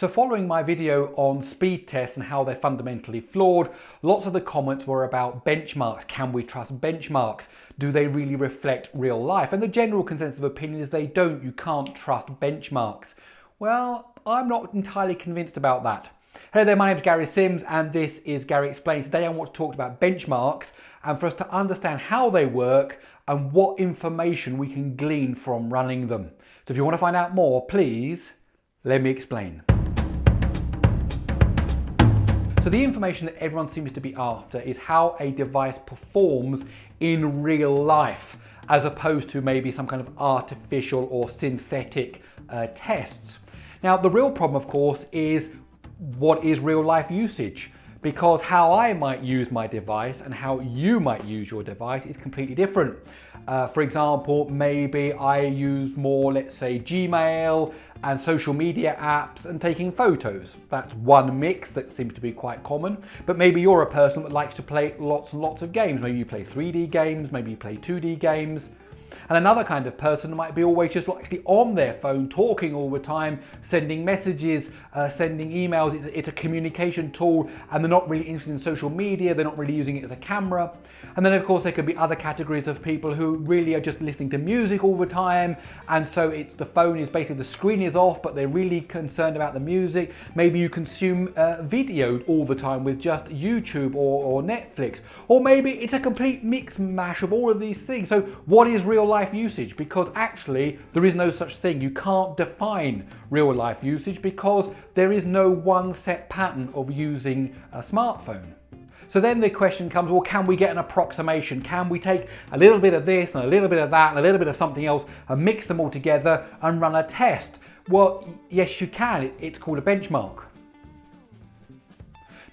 So following my video on speed tests and how they're fundamentally flawed, lots of the comments were about benchmarks. Can we trust benchmarks? Do they really reflect real life? And the general consensus of opinion is they don't. You can't trust benchmarks. Well, I'm not entirely convinced about that. Hello there, my name is Gary Sims and this is Gary Explains. Today I want to talk about benchmarks and for us to understand how they work and what information we can glean from running them. So if you want to find out more, please let me explain. So the information that everyone seems to be after is how a device performs in real life, as opposed to maybe some kind of artificial or synthetic tests. Now, the real problem, of course, is what is real life usage? Because how I might use my device and how you might use your device is completely different. For example, maybe I use more, let's say, Gmail and social media apps and taking photos. That's one mix that seems to be quite common. But maybe you're a person that likes to play lots and lots of games. Maybe you play 3D games, maybe you play 2D games. And another kind of person might be always just actually on their phone, talking all the time, sending messages, sending emails. It's a communication tool and they're not really interested in social media. They're not really using it as a camera. And then of course there could be other categories of people who really are just listening to music all the time. And so it's the phone is basically, the screen is off, but they're really concerned about the music. Maybe you consume video all the time with just YouTube or Netflix. Or maybe it's a complete mix mash of all of these things. So what is real life usage? Because actually there is no such thing. You can't define real life usage because there is no one set pattern of using a smartphone. So then the question comes, well, can we get an approximation? Can we take a little bit of this and a little bit of that and a little bit of something else and mix them all together and run a test? Well, yes, you can. It's called a benchmark.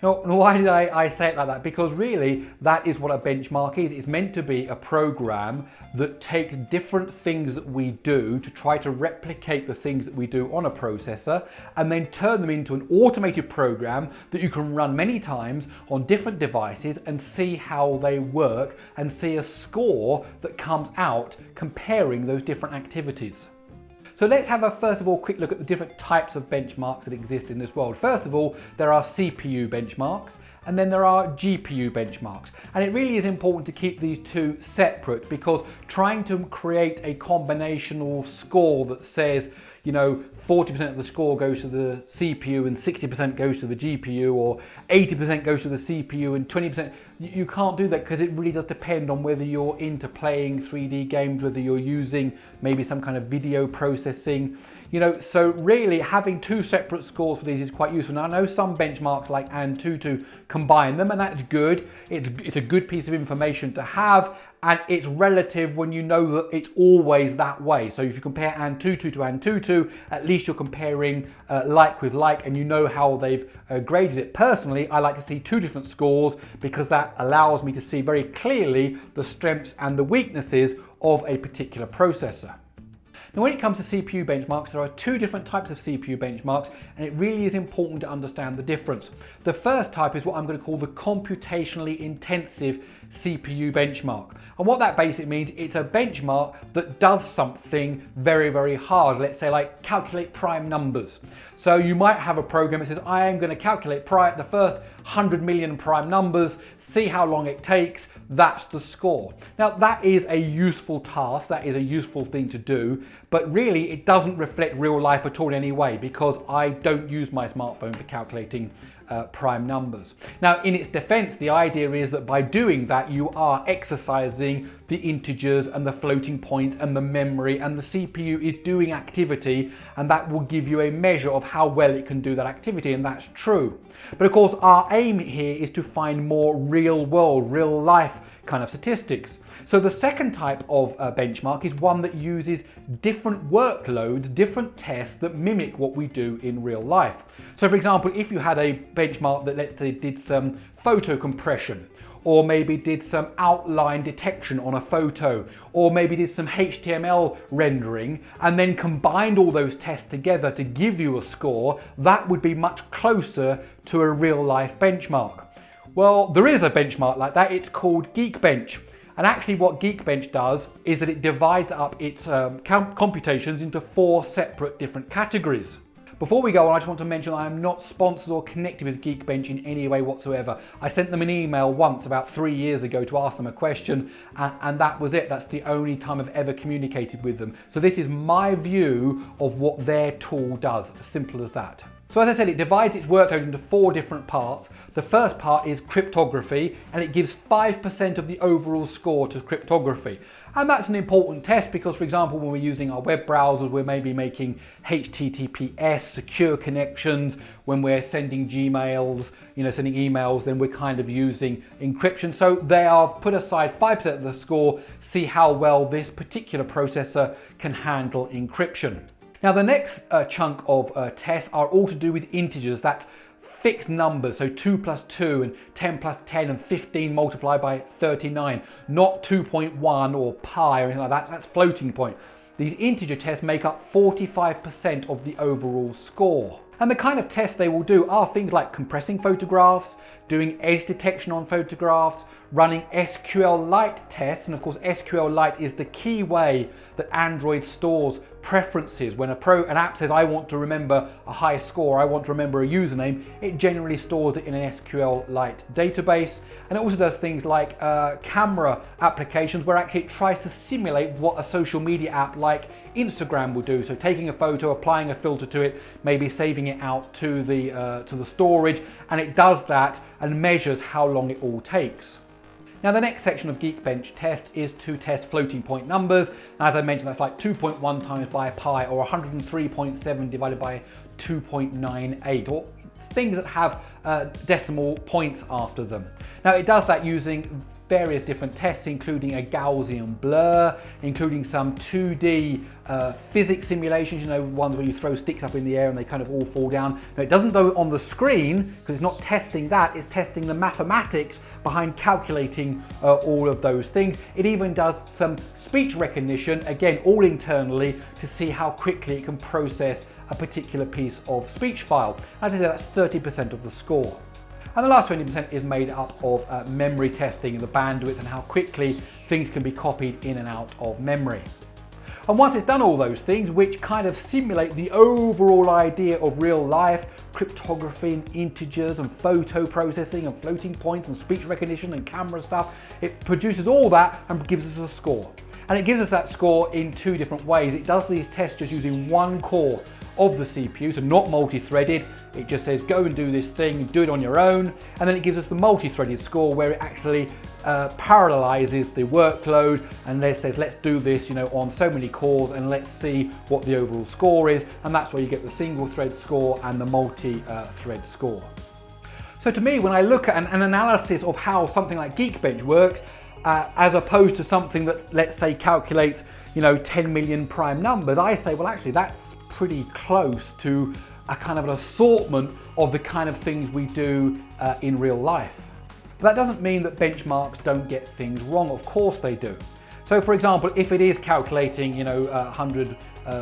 Now, why did I say it like that? Because really, that is what a benchmark is. It's meant to be a program that takes different things that we do to try to replicate the things that we do on a processor and then turn them into an automated program that you can run many times on different devices and see how they work and see a score that comes out comparing those different activities. So let's have a first of all quick look at the different types of benchmarks that exist in this world. First of all, there are CPU benchmarks and then there are GPU benchmarks. And it really is important to keep these two separate because trying to create a combinational score that says, you know, 40% of the score goes to the CPU and 60% goes to the GPU, or 80% goes to the CPU and 20%. You can't do that because it really does depend on whether you're into playing 3D games, whether you're using maybe some kind of video processing. You know, so really having two separate scores for these is quite useful. Now I know some benchmarks like Antutu combine them and that's good. It's a good piece of information to have. And it's relative when you know that it's always that way. So if you compare Antutu to Antutu, at least you're comparing like with like and you know how they've graded it. Personally, I like to see two different scores because that allows me to see very clearly the strengths and the weaknesses of a particular processor. Now when it comes to CPU benchmarks, there are two different types of CPU benchmarks and it really is important to understand the difference. The first type is what I'm going to call the computationally intensive CPU benchmark. And what that basically means, it's a benchmark that does something very, very hard. Let's say like calculate prime numbers. So you might have a program that says, I am going to calculate the first 100 million prime numbers, see how long it takes, that's the score. Now that is a useful task, that is a useful thing to do, but really it doesn't reflect real life at all anyway because I don't use my smartphone for calculating prime numbers. Now in its defense, the idea is that by doing that you are exercising the integers and the floating points and the memory, and the CPU is doing activity and that will give you a measure of how well it can do that activity, and that's true. But of course our aim here is to find more real world, real life kind of statistics. So the second type of benchmark is one that uses different workloads, different tests that mimic what we do in real life. So for example, if you had a benchmark that, let's say, did some photo compression, or maybe did some outline detection on a photo, or maybe did some HTML rendering, and then combined all those tests together to give you a score, that would be much closer to a real life benchmark. Well, there is a benchmark like that. It's called Geekbench. And actually what Geekbench does is that it divides up its computations into 4 separate different categories. Before we go on, I just want to mention I am not sponsored or connected with Geekbench in any way whatsoever. I sent them an email once about 3 years ago to ask them a question, and that was it. That's the only time I've ever communicated with them. So this is my view of what their tool does, as simple as that. So as I said, it divides its workload into 4 different parts. The first part is cryptography, and it gives 5% of the overall score to cryptography. And that's an important test because, for example, when we're using our web browsers, we're maybe making HTTPS secure connections. When we're sending Gmails, sending emails, then we're kind of using encryption. So they are put aside 5% of the score, see how well this particular processor can handle encryption. Now the next chunk of tests are all to do with integers. That's fixed numbers, so 2 plus 2 and 10 plus 10 and 15 multiplied by 39, not 2.1 or pi or anything like that. That's floating point. These integer tests make up 45% of the overall score. And the kind of tests they will do are things like compressing photographs, doing edge detection on photographs, running SQLite tests, and of course SQLite is the key way that Android stores preferences. When an app says I want to remember a high score, I want to remember a username, it generally stores it in an SQLite database. And it also does things like camera applications where actually it tries to simulate what a social media app like Instagram will do. So taking a photo, applying a filter to it, maybe saving it out to the storage, and it does that and measures how long it all takes. Now the next section of Geekbench test is to test floating point numbers. As I mentioned, that's like 2.1 times by pi or 103.7 divided by 2.98, or things that have decimal points after them. Now it does that using various different tests, including a Gaussian blur, including some 2D physics simulations, ones where you throw sticks up in the air and they kind of all fall down. Now it doesn't go on the screen because it's not testing that, it's testing the mathematics behind calculating all of those things. It even does some speech recognition, again all internally, to see how quickly it can process a particular piece of speech file. As I said, that's 30% of the score. And the last 20% is made up of memory testing, the bandwidth and how quickly things can be copied in and out of memory. And once it's done all those things, which kind of simulate the overall idea of real life, cryptography and integers and photo processing and floating points and speech recognition and camera stuff, it produces all that and gives us a score. And it gives us that score in 2 different ways. It does these tests just using 1 core of the CPU, so not multi-threaded. It just says go and do this thing, do it on your own, and then it gives us the multi-threaded score where it actually parallelizes the workload and then says let's do this on so many cores and let's see what the overall score is, and that's where you get the single thread score and the multi-thread score. So to me, when I look at an analysis of how something like Geekbench works, as opposed to something that, let's say, calculates 10 million prime numbers, I say, well actually that's pretty close to a kind of an assortment of the kind of things we do in real life. But that doesn't mean that benchmarks don't get things wrong. Of course they do. So for example, if it is calculating 100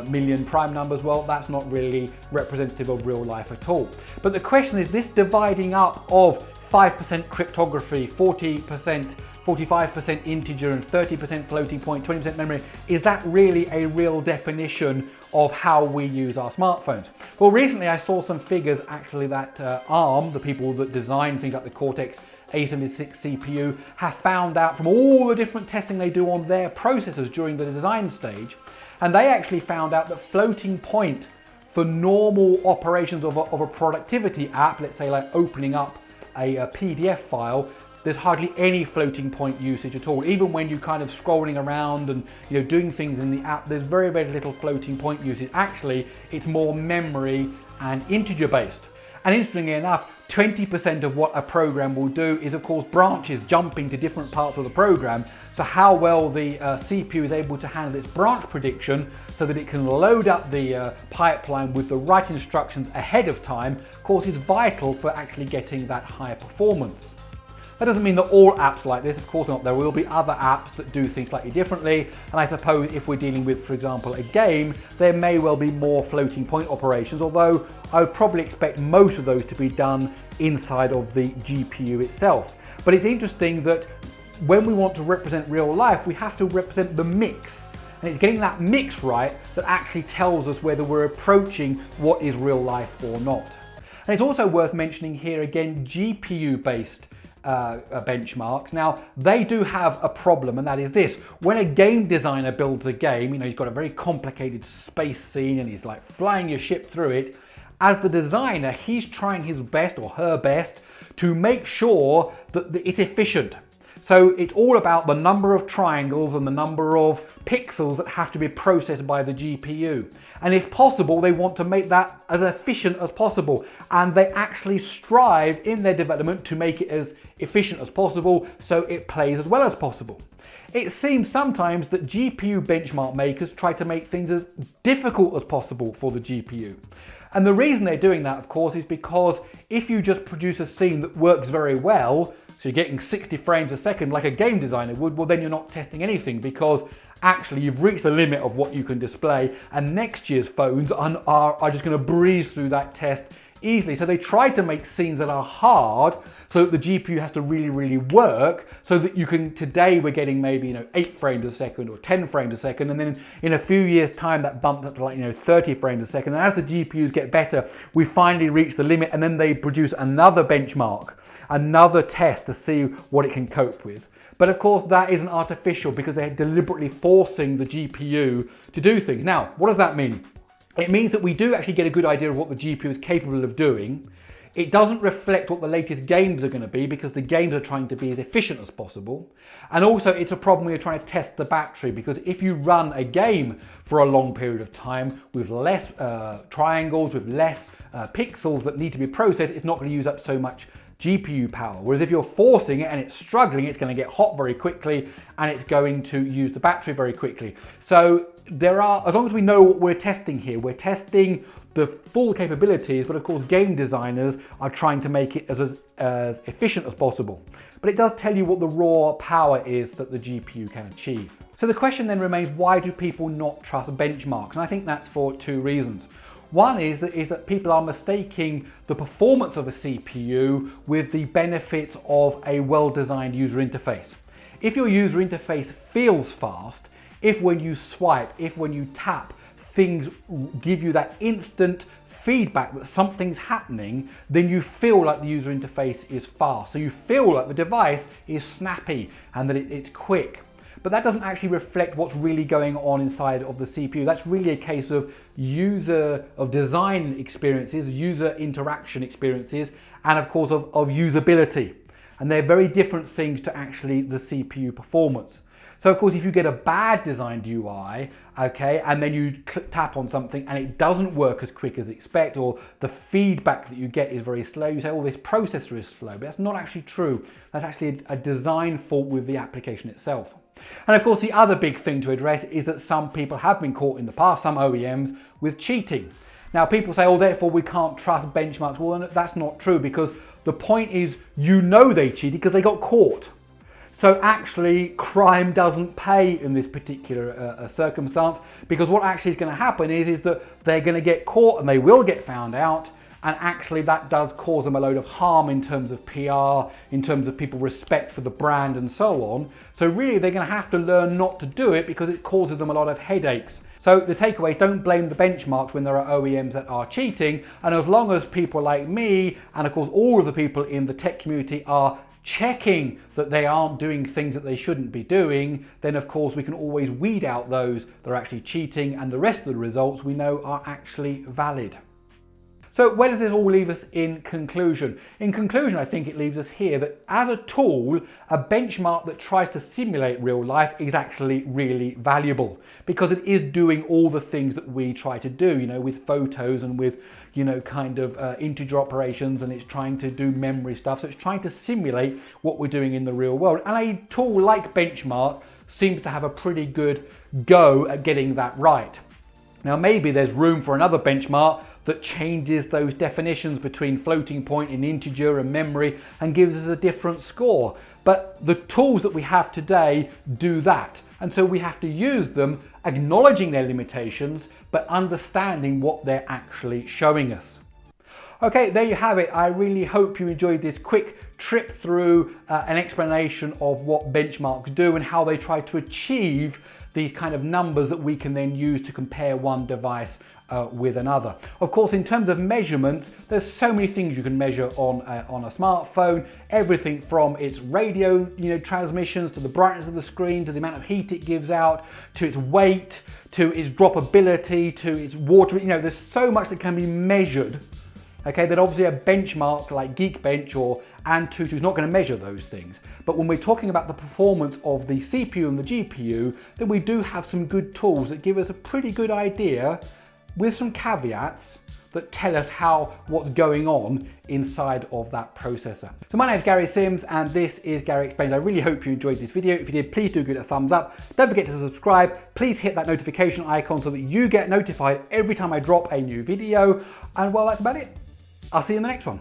million prime numbers, well, that's not really representative of real life at all. But the question is, this dividing up of 5% cryptography, 40%, 45% integer and 30% floating point, 20% memory, is that really a real definition of how we use our smartphones? Well, recently I saw some figures actually that ARM, the people that design things like the Cortex A76 CPU, have found out from all the different testing they do on their processors during the design stage, and they actually found out that floating point for normal operations of a productivity app, let's say like opening up a PDF file, there's hardly any floating point usage at all. Even when you're kind of scrolling around and doing things in the app, there's very, very little floating point usage. Actually, it's more memory and integer based. And interestingly enough, 20% of what a program will do is of course branches jumping to different parts of the program. So how well the CPU is able to handle its branch prediction so that it can load up the pipeline with the right instructions ahead of time, of course, is vital for actually getting that higher performance. That doesn't mean that all apps are like this, of course not. There will be other apps that do things slightly differently, and I suppose if we're dealing with, for example, a game, there may well be more floating point operations, although I would probably expect most of those to be done inside of the GPU itself. But it's interesting that when we want to represent real life, we have to represent the mix. And it's getting that mix right that actually tells us whether we're approaching what is real life or not. And it's also worth mentioning here again, GPU-based benchmarks. Now, they do have a problem, and that is this. When a game designer builds a game, you know, he's got a very complicated space scene and he's like flying your ship through it. As the designer, he's trying his best or her best to make sure that it's efficient. So it's all about the number of triangles and the number of pixels that have to be processed by the GPU. And if possible, they want to make that as efficient as possible. And they actually strive in their development to make it as efficient as possible so it plays as well as possible. It seems sometimes that GPU benchmark makers try to make things as difficult as possible for the GPU. And the reason they're doing that, of course, is because if you just produce a scene that works very well, so you're getting 60 frames a second like a game designer would, well then you're not testing anything, because actually you've reached the limit of what you can display, and next year's phones are just going to breeze through that test easily. So they try to make scenes that are hard so that the GPU has to really work, so that you can, today we're getting maybe 8 frames a second or 10 frames a second, and then in a few years time that bumps up to 30 frames a second, and as the GPUs get better we finally reach the limit, and then they produce another benchmark, another test to see what it can cope with. But of course that isn't artificial, because they're deliberately forcing the GPU to do things. Now, what does that mean? It means that we do actually get a good idea of what the GPU is capable of doing. It doesn't reflect what the latest games are going to be, because the games are trying to be as efficient as possible. And also it's a problem when you're trying to test the battery, because if you run a game for a long period of time with less triangles, with less pixels that need to be processed, it's not going to use up so much GPU power. Whereas if you're forcing it and it's struggling, it's going to get hot very quickly and it's going to use the battery very quickly. So there are, as long as we know what we're testing here, we're testing the full capabilities, but of course game designers are trying to make it as efficient as possible. But it does tell you what the raw power is that the GPU can achieve. So the question then remains, why do people not trust benchmarks? And I think that's for two reasons. One is that people are mistaking the performance of a CPU with the benefits of a well-designed user interface. If your user interface feels fast, if when you swipe, if when you tap, things give you that instant feedback that something's happening, then you feel like the user interface is fast. So you feel like the device is snappy and that it's quick. But that doesn't actually reflect what's really going on inside of the CPU. That's really a case of design experiences, user interaction experiences, and of course of usability. And they're very different things to actually the CPU performance. So of course, if you get a bad designed UI, okay, and then you tap on something and it doesn't work as quick as expect, or the feedback that you get is very slow, you say, oh, this processor is slow, but that's not actually true. That's actually a design fault with the application itself. And of course, the other big thing to address is that some people have been caught in the past, some OEMs, with cheating. Now, people say, oh, therefore we can't trust benchmarks. Well, that's not true, because the point is, they cheated because they got caught. So actually, crime doesn't pay in this particular circumstance, because what actually is going to happen is that they're going to get caught and they will get found out, and actually that does cause them a load of harm in terms of PR, in terms of people's respect for the brand and so on. So really they're going to have to learn not to do it, because it causes them a lot of headaches. So the takeaway is, don't blame the benchmarks when there are OEMs that are cheating, and as long as people like me, and of course all of the people in the tech community, are checking that they aren't doing things that they shouldn't be doing, then of course we can always weed out those that are actually cheating, and the rest of the results we know are actually valid. So where does this all leave us in conclusion? In conclusion, I think it leaves us here that as a tool, a benchmark that tries to simulate real life is actually really valuable, because it is doing all the things that we try to do, with photos and with integer operations, and it's trying to do memory stuff. So it's trying to simulate what we're doing in the real world. And a tool like Benchmark seems to have a pretty good go at getting that right. Now, maybe there's room for another benchmark that changes those definitions between floating point and integer and memory and gives us a different score. But the tools that we have today do that. And so we have to use them, acknowledging their limitations, but understanding what they're actually showing us. Okay, there you have it. I really hope you enjoyed this quick trip through an explanation of what benchmarks do and how they try to achieve these kind of numbers that we can then use to compare one device with another. Of course, in terms of measurements, there's so many things you can measure on a smartphone. Everything from its radio, transmissions, to the brightness of the screen, to the amount of heat it gives out, to its weight, to its droppability, to its water. There's so much that can be measured. Okay, that obviously a benchmark like Geekbench or Antutu is not going to measure those things. But when we're talking about the performance of the CPU and the GPU, then we do have some good tools that give us a pretty good idea, with some caveats, that tell us what's going on inside of that processor. So my name is Gary Sims and this is Gary Explains. I really hope you enjoyed this video. If you did, please do give it a thumbs up. Don't forget to subscribe. Please hit that notification icon so that you get notified every time I drop a new video. And well, that's about it. I'll see you in the next one.